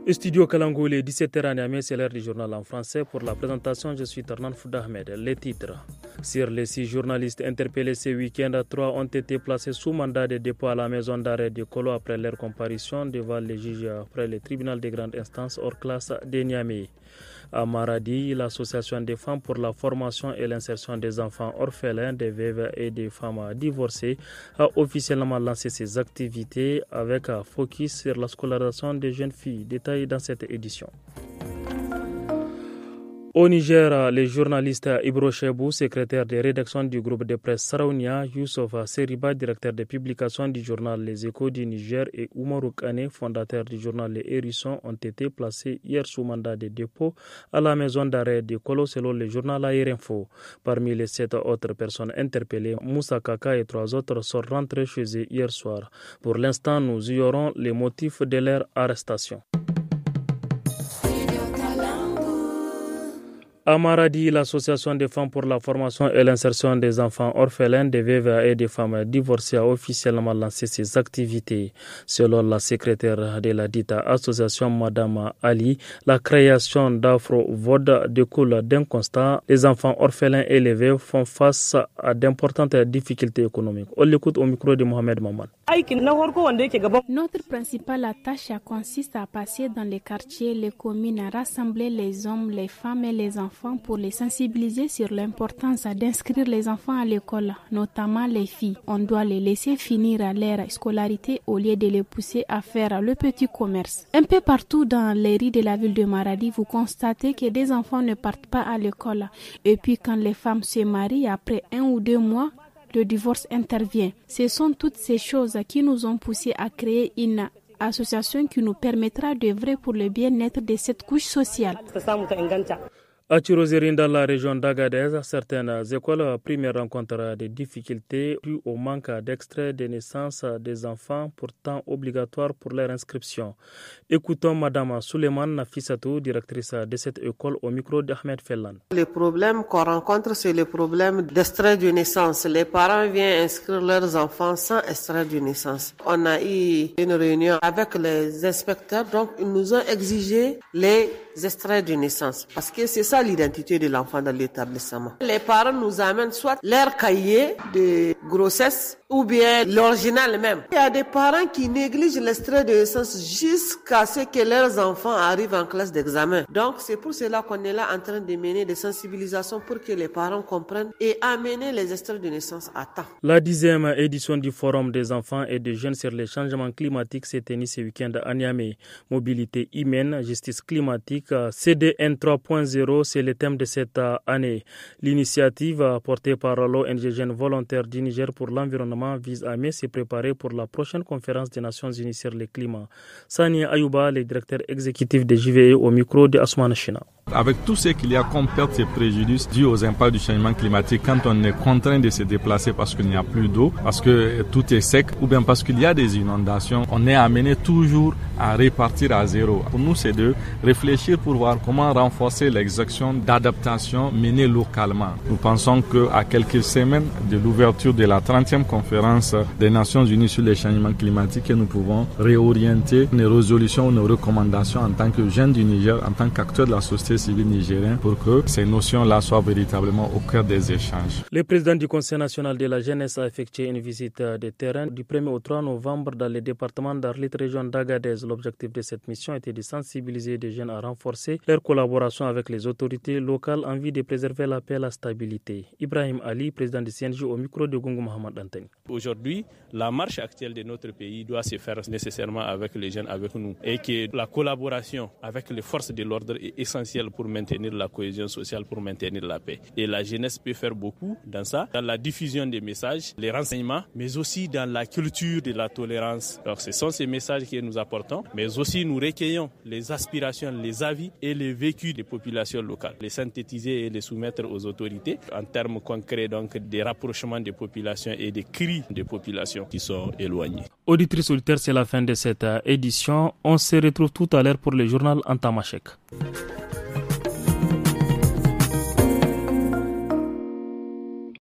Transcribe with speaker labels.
Speaker 1: Studio Kalangou, les 17h à Niamey, c'est l'heure du journal en français. Pour la présentation, je suis Tarnan Fouda Ahmed. Les titres. Sur les 6 journalistes interpellés ce week-end, 3 ont été placés sous mandat de dépôt à la maison d'arrêt de Kolo après leur comparution devant les juges après le tribunal de grande instance hors classe de Niamey. À Maradi, l'association des femmes pour la formation et l'insertion des enfants orphelins, des veuves et des femmes divorcées a officiellement lancé ses activités avec un focus sur la scolarisation des jeunes filles. Détaillé dans cette édition. Au Niger, les journalistes Ibro Chebou, secrétaire de rédaction du groupe de presse Saraounia, Youssouf Seriba, directeur de publication du journal Les Échos du Niger et Oumarou Kane, fondateur du journal Les Hérissons, ont été placés hier sous mandat de dépôt à la maison d'arrêt de Kolo selon le journal Air Info. Parmi les 7 autres personnes interpellées, Moussa Kaka et 3 autres sont rentrés chez eux hier soir. Pour l'instant, nous ignorons les motifs de leur arrestation. À Maradi, l'association des femmes pour la formation et l'insertion des enfants orphelins, des veuves et des femmes divorcées a officiellement lancé ses activités. Selon la secrétaire de la dite association, Madame Ali, la création d'Afro-Vod découle d'un constat. Les enfants orphelins et les veuves font face à d'importantes difficultés économiques. On l'écoute au micro de Mohamed Maman.
Speaker 2: Notre principale tâche consiste à passer dans les quartiers, les communes, à rassembler les hommes, les femmes et les enfants pour les sensibiliser sur l'importance d'inscrire les enfants à l'école, notamment les filles. On doit les laisser finir leur scolarité au lieu de les pousser à faire le petit commerce. Un peu partout dans les rues de la ville de Maradi, vous constatez que des enfants ne partent pas à l'école. Et puis quand les femmes se marient, après 1 ou 2 mois, le divorce intervient. Ce sont toutes ces choses qui nous ont poussé à créer une association qui nous permettra d'œuvrer pour le bien-être de cette couche sociale.
Speaker 1: À Tirozérine, dans la région d'Agadez, certaines écoles primaires rencontrent des difficultés dues au manque d'extraits de naissance des enfants, pourtant obligatoires pour leur inscription. Écoutons Madame Souleymane Nafissatou, directrice de cette école, au micro d'Ahmed Fellan.
Speaker 3: Les problèmes qu'on rencontre, c'est le problème d'extrait de naissance. Les parents viennent inscrire leurs enfants sans extrait de naissance. On a eu une réunion avec les inspecteurs, donc ils nous ont exigé les extraits de naissance parce que c'est ça l'identité de l'enfant dans l'établissement. Les parents nous amènent soit leur cahier de grossesse ou bien l'original même. Il y a des parents qui négligent l'extrait de naissance jusqu'à ce que leurs enfants arrivent en classe d'examen. Donc c'est pour cela qu'on est là en train de mener des sensibilisations pour que les parents comprennent et amener les extraits de naissance à temps.
Speaker 1: La 10e édition du Forum des enfants et des jeunes sur les changements climatiques s'est tenue ce week-end à Niamey. Mobilité humaine, justice climatique, CDN 3.0, c'est le thème de cette année. L'initiative portée par l'ONG Jeunes Volontaires du Niger pour l'environnement vise à mieux se préparer pour la prochaine conférence des Nations Unies sur le climat. Sani Ayouba, le directeur exécutif de JVE, au micro de Asman China.
Speaker 4: Avec tout ce qu'il y a comme pertes et préjudices dus aux impacts du changement climatique, quand on est contraint de se déplacer parce qu'il n'y a plus d'eau, parce que tout est sec, ou bien parce qu'il y a des inondations, on est amené toujours à repartir à zéro. Pour nous, c'est de réfléchir pour voir comment renforcer les actions d'adaptation menées localement. Nous pensons qu'à quelques semaines de l'ouverture de la 30e conférence des Nations Unies sur les changements climatiques, nous pouvons réorienter nos résolutions, nos recommandations en tant que jeunes du Niger, en tant qu'acteurs de la société civile nigérienne, pour que ces notions-là soient véritablement au cœur des échanges.
Speaker 1: Le président du Conseil national de la jeunesse a effectué une visite de terrain du 1er au 3 novembre dans le département d'Arlit, région d'Agadez. L'objectif de cette mission était de sensibiliser les jeunes à renforcer leur collaboration avec les autorités locales en vue de préserver la paix et la stabilité. Ibrahim Ali, président du CNJ, au micro de Gungu Mohamed Antani.
Speaker 5: Aujourd'hui, la marche actuelle de notre pays doit se faire nécessairement avec les jeunes, avec nous, et que la collaboration avec les forces de l'ordre est essentielle pour maintenir la cohésion sociale, pour maintenir la paix. Et la jeunesse peut faire beaucoup dans ça, dans la diffusion des messages, les renseignements, mais aussi dans la culture de la tolérance. Alors ce sont ces messages que nous apportons, mais aussi nous recueillons les aspirations, les avis et les vécus des populations locales, les synthétiser et les soumettre aux autorités en termes concrets, donc des rapprochements des populations et des cris des populations qui sont éloignées.
Speaker 1: Auditrices, auditeurs, c'est la fin de cette édition. On se retrouve tout à l'heure pour le journal en tamashek.